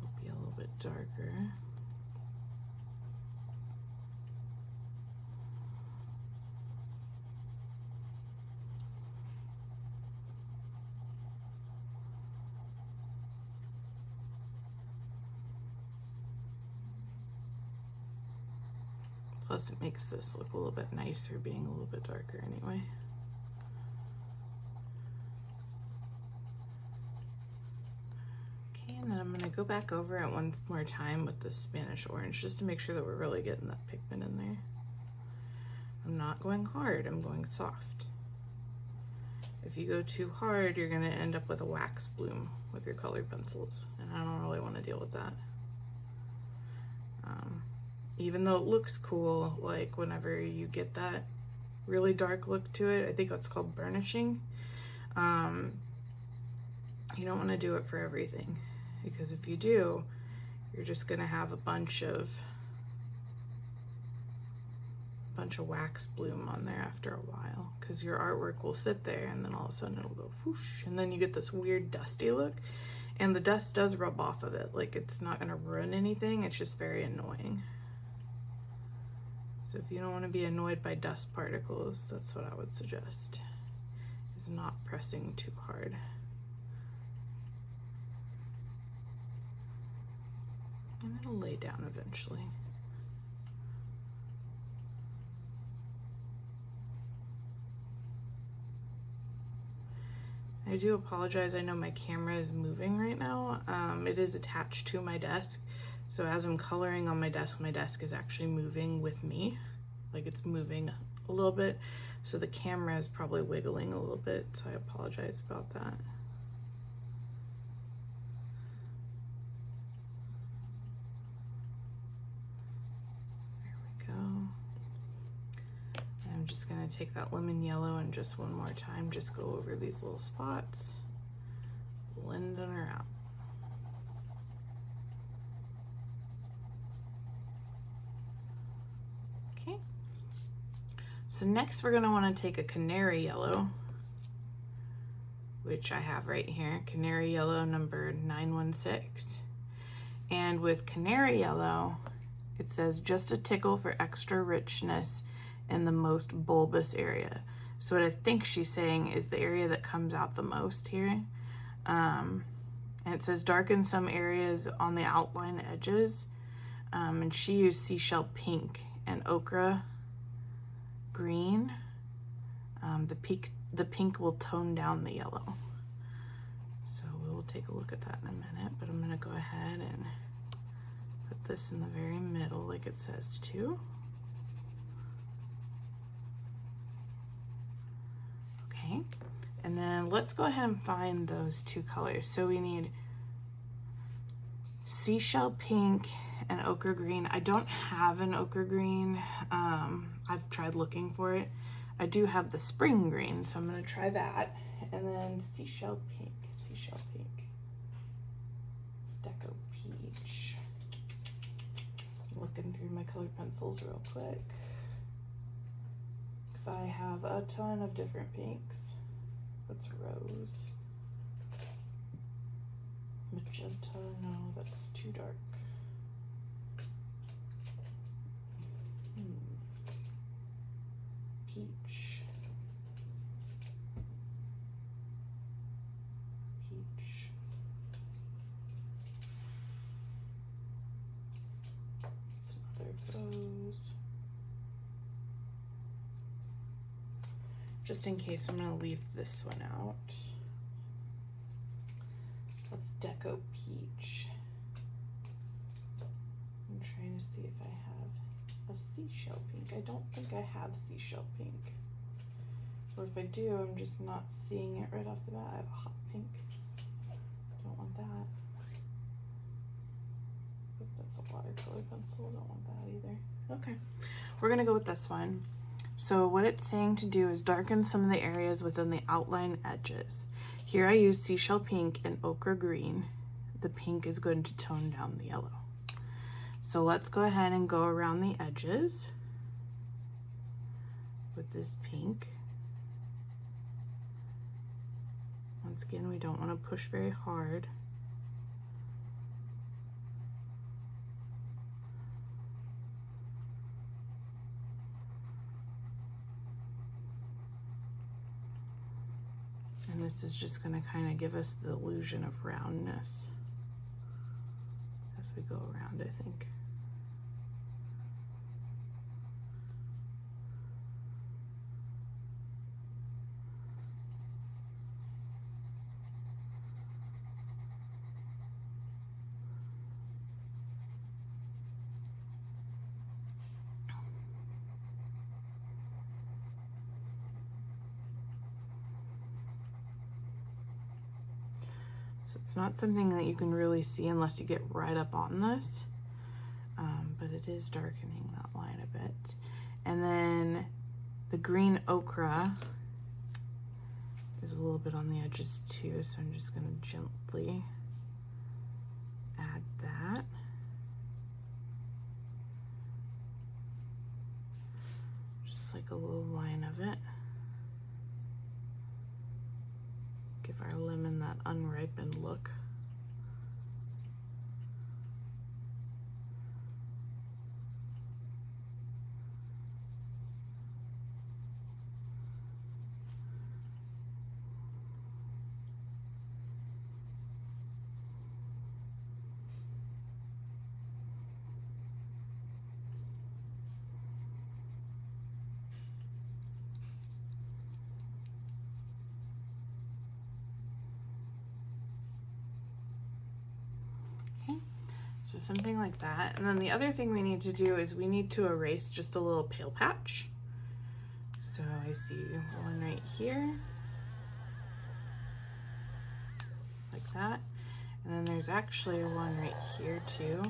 It'll be a little bit darker. Plus it makes this look a little bit nicer being a little bit darker anyway. Okay, and then I'm gonna go back over it one more time with the Spanish orange just to make sure that we're really getting that pigment in there. I'm not going hard, I'm going soft. If you go too hard, you're gonna end up with a wax bloom with your colored pencils, and I don't really want to deal with that. Even though it looks cool, like whenever you get that really dark look to it, I think that's called burnishing. You don't want to do it for everything, because if you do, you're just gonna have a bunch of wax bloom on there after a while, because your artwork will sit there and then all of a sudden it'll go whoosh, and then you get this weird dusty look, and the dust does rub off of it. Like, it's not gonna ruin anything, it's just very annoying. So if you don't want to be annoyed by dust particles, that's what I would suggest, is not pressing too hard. And it'll lay down eventually. I do apologize, I know my camera is moving right now. It is attached to my desk. So as I'm coloring on my desk is actually moving with me. Like, it's moving a little bit. So the camera is probably wiggling a little bit, so I apologize about that. There we go. And I'm just gonna take that lemon yellow and just one more time, just go over these little spots, blending her out. Okay, So next we're gonna wanna take a canary yellow, which I have right here, canary yellow number 916. And with canary yellow, it says just a tickle for extra richness in the most bulbous area. So what I think she's saying is the area that comes out the most here. And it says darken some areas on the outline edges. And she used seashell pink and ochre green. The pink will tone down the yellow. So we'll take a look at that in a minute, but I'm gonna go ahead and put this in the very middle like it says to. Okay, and then let's go ahead and find those two colors. So we need seashell pink and ochre green. I don't have an ochre green. I've tried looking for it. I do have the spring green, so I'm gonna try that. And then seashell pink, Deco peach. I'm looking through my colored pencils real quick, because I have a ton of different pinks. That's rose. Magenta, no, that's too dark. Peach. It's another rose. Just in case, I'm gonna leave this one out. That's Deco Peach. I'm trying to see if I have a seashell pink. I don't think I have seashell pink. Or if I do, I'm just not seeing it right off the bat. I have a hot pink. Don't want that. Oop, that's a watercolor pencil. Don't want that either. Okay, we're gonna go with this one. So what it's saying to do is darken some of the areas within the outline edges. Here I use seashell pink and ochre green. The pink is going to tone down the yellow. So let's go ahead and go around the edges with this pink. Once again, we don't want to push very hard. And this is just going to kind of give us the illusion of roundness as we go around, I think. So it's not something that you can really see unless you get right up on this, but it is darkening that line a bit. And then the green ochre is a little bit on the edges too, so I'm just going to gently add that. Just like a little line of it. Give our lemon that unripened look. So something like that. And then the other thing we need to do is we need to erase just a little pale patch. So I see one right here, like that. And then there's actually one right here too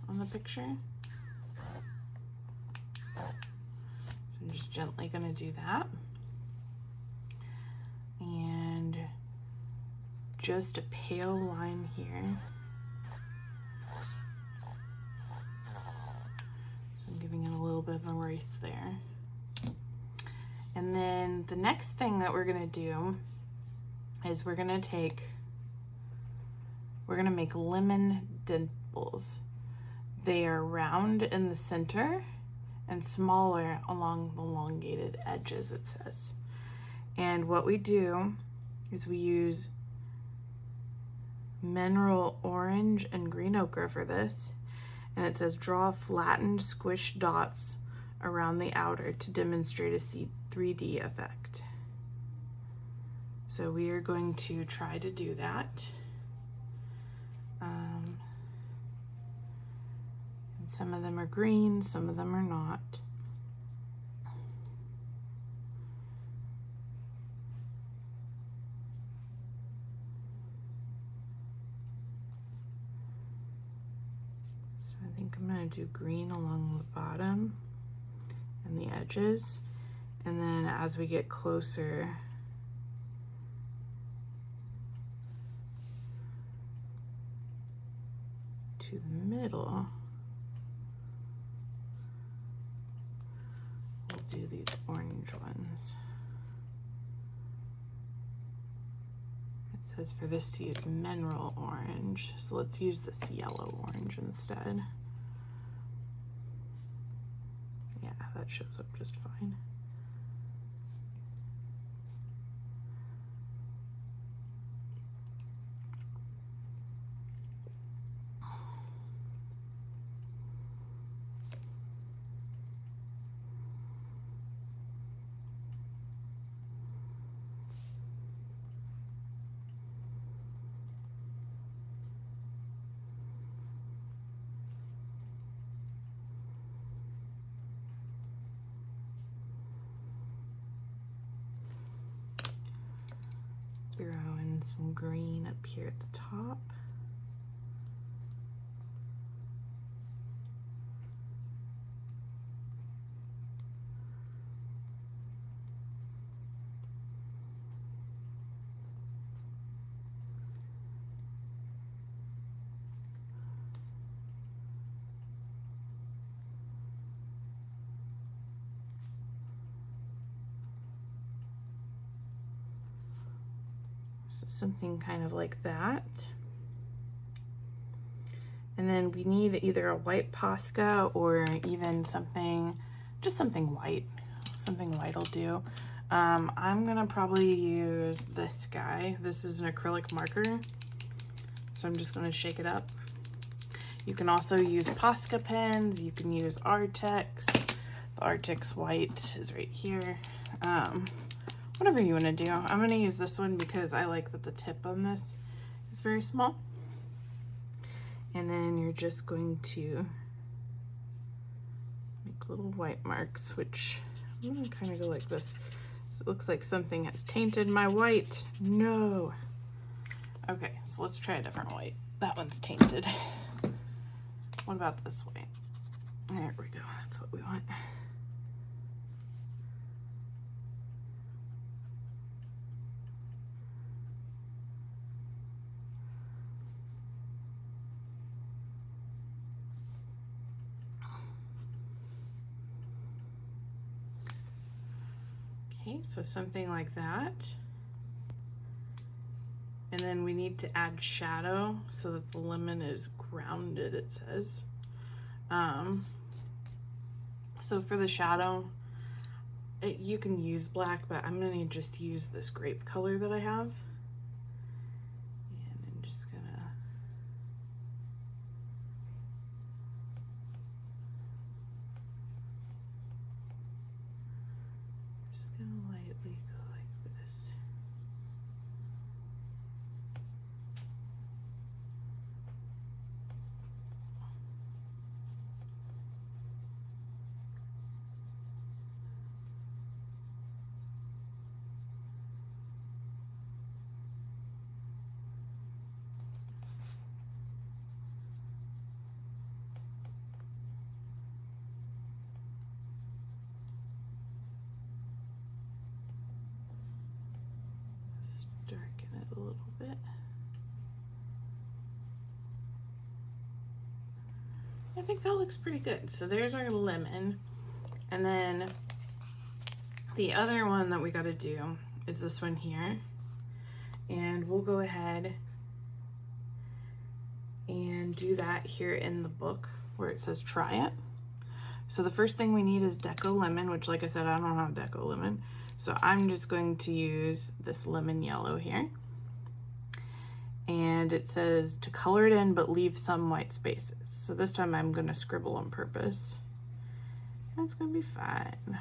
on the picture. So I'm just gently gonna do that. And just a pale line here. Giving it a little bit of a erase there. And then the next thing that we're gonna do is we're gonna make lemon dimples. They are round in the center and smaller along the elongated edges, it says. And what we do is we use mineral orange and green ochre for this. And it says draw flattened squish dots around the outer to demonstrate a 3D effect. So we are going to try to do that. And some of them are green, some of them are not. So I think I'm going to do green along the bottom and the edges. And then as we get closer to the middle, we'll do these orange ones. It says for this to use mineral orange, so let's use this yellow orange instead. Yeah, that shows up just fine. Throw in some green up here at the top. So something kind of like that. And then we need either a white Posca or even something, just something white. Something white will do. I'm gonna probably use this guy. This is an acrylic marker. So I'm just gonna shake it up. You can also use Posca pens. You can use Artex. The Artex white is right here. Whatever you want to do. I'm going to use this one because I like that the tip on this is very small. And then you're just going to make little white marks, which I'm going to kind of go like this. So it looks like something has tainted my white. No. Okay, so let's try a different white. That one's tainted. What about this white? There we go. That's what we want. Okay, so something like that. And then we need to add shadow so that the lemon is grounded, it says. So for the shadow, you can use black, but I'm gonna just use this grape color that I have. And I'm just gonna lightly go like this. Darken it a little bit. I think that looks pretty good. So there's our lemon. And then The other one that we got to do is this one here, and we'll go ahead and do that here in the book where it says try it. So the first thing we need is Deco Lemon, which, like I said, I don't have Deco Lemon, so I'm just going to use this lemon yellow here. And it says to color it in but leave some white spaces. So this time I'm going to scribble on purpose. And it's going to be fine.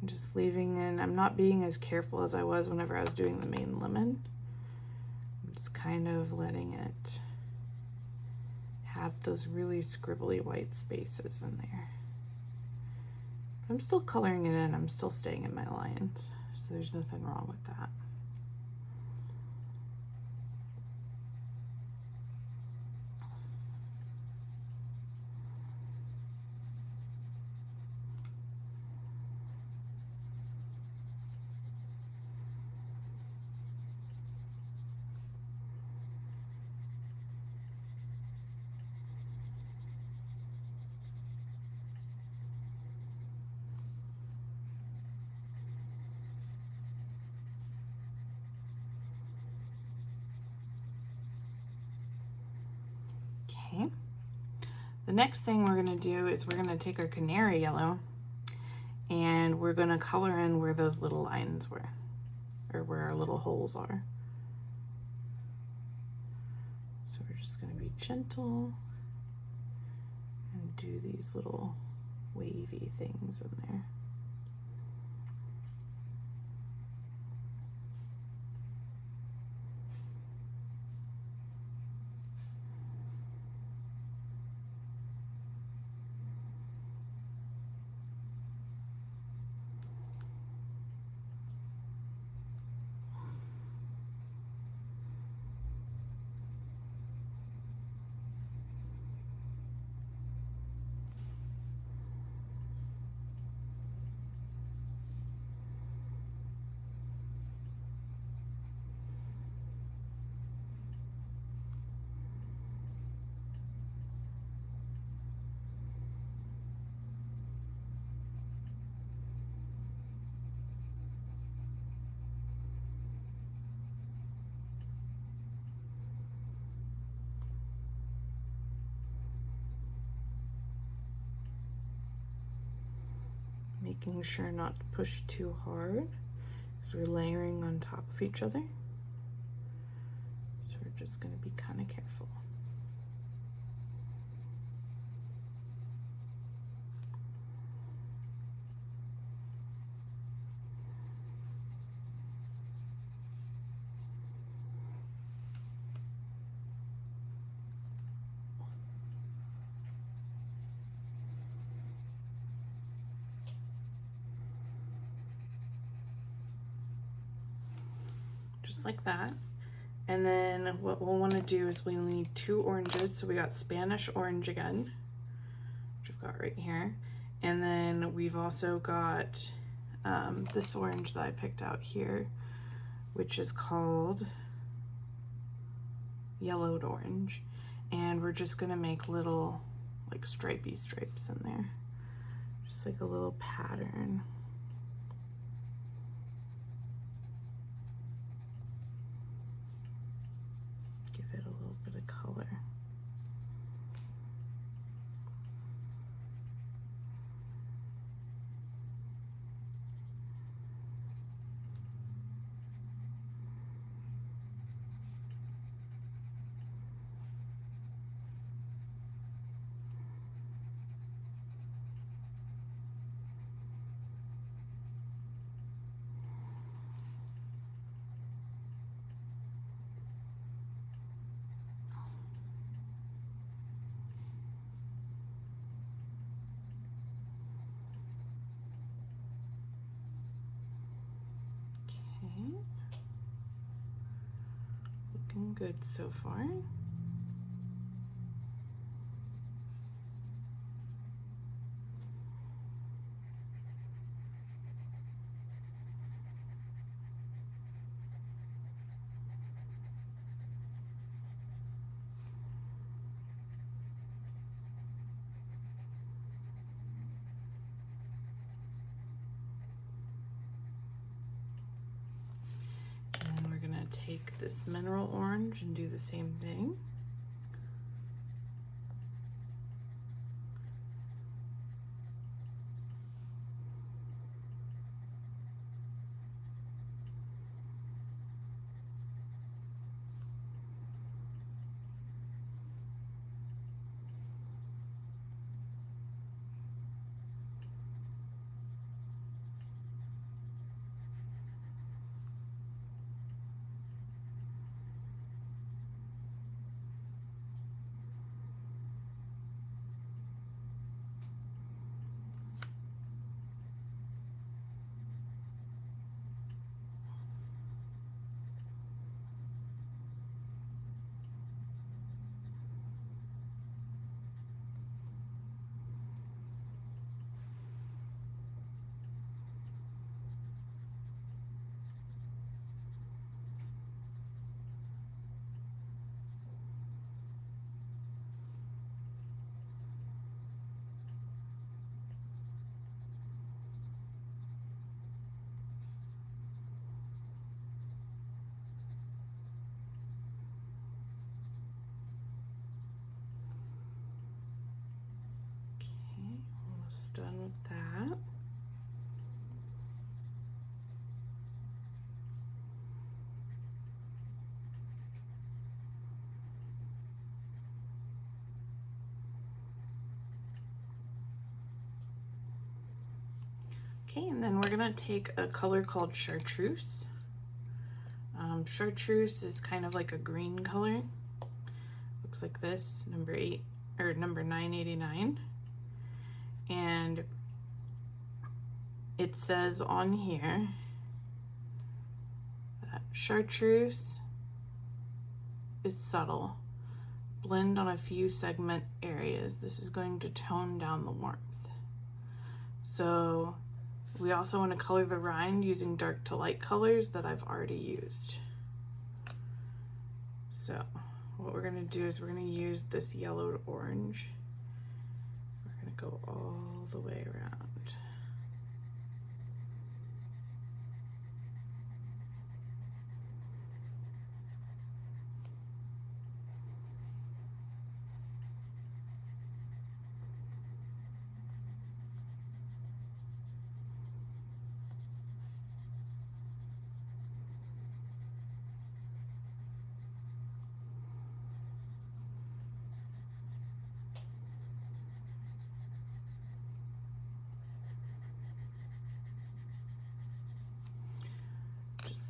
I'm just leaving in, I'm not being as careful as I was whenever I was doing the main lemon. I'm just kind of letting it have those really scribbly white spaces in there. I'm still coloring it in, I'm still staying in my lines, so there's nothing wrong with that. Okay, the next thing we're going to do is we're going to take our canary yellow and we're going to color in where those little lines were, or where our little holes are. So we're just going to be gentle and do these little wavy things in there. Making sure not to push too hard because we're layering on top of each other. So we're just going to be kind of careful. Like that. And then what we'll want to do is we need 2 oranges. So we got Spanish orange again, which I've got right here. And then we've also got this orange that I picked out here, which is called yellowed orange. And we're just going to make little like stripey stripes in there. Just like a little pattern. Color. Looking good so far. And we're gonna take this mineral orange and do the same thing. Almost done with that. Okay, and then we're gonna take a color called chartreuse. Chartreuse is kind of like a green color. Looks like this, number 989. And it says on here that chartreuse is subtle. Blend on a few segment areas. This is going to tone down the warmth. So we also want to color the rind using dark to light colors that I've already used. So what we're going to do is we're going to use this yellowed orange. We're going to go all the way around.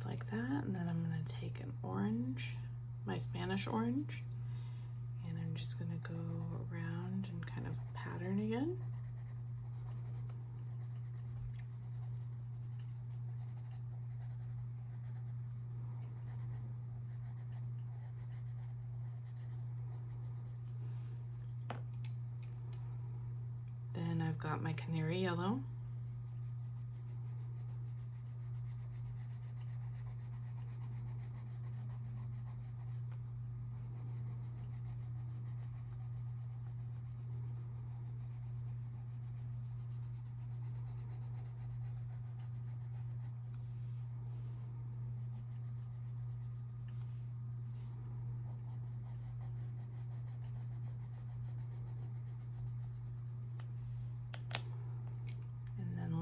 Like that, and then I'm going to take an orange, my Spanish orange, and I'm just going to go around and kind of pattern again. Then I've got my canary yellow.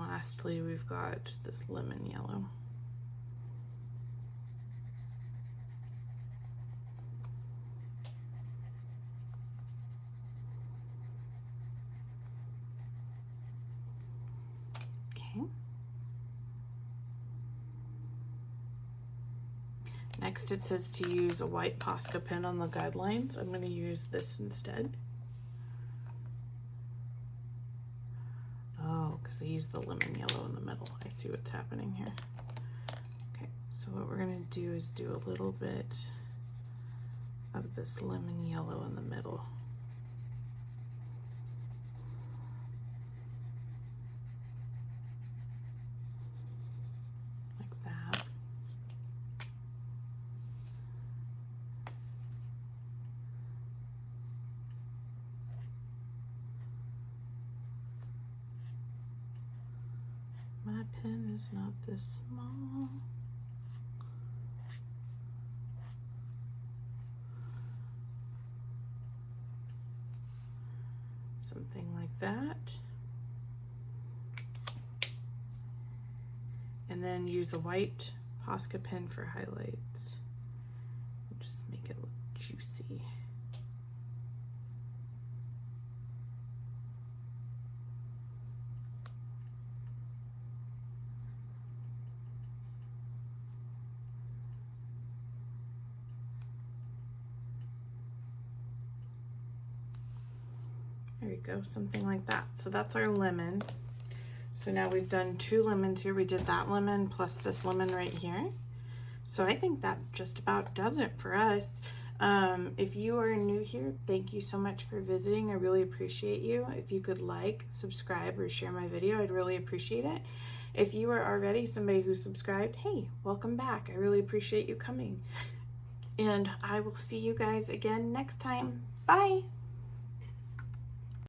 Lastly, we've got this lemon yellow. Okay. Next, it says to use a white Posca pen on the guidelines. I'm going to use this instead. Oh, because I used the lemon yellow in the middle. I see what's happening here. Okay, so So what we're going to do is do a little bit of this lemon yellow in the middle. Like that. My pen is not this small. Something like that. And then use a white Posca pen for highlights. Just make it look juicy. There we go, something like that. So that's our lemon. So now we've done 2 lemons here. We did that lemon plus this lemon right here. So I think that just about does it for us. If you are new here, thank you so much for visiting. I really appreciate you. If you could like, subscribe, or share my video, I'd really appreciate it. If you are already somebody who's subscribed, hey, welcome back. I really appreciate you coming. And I will see you guys again next time. Bye.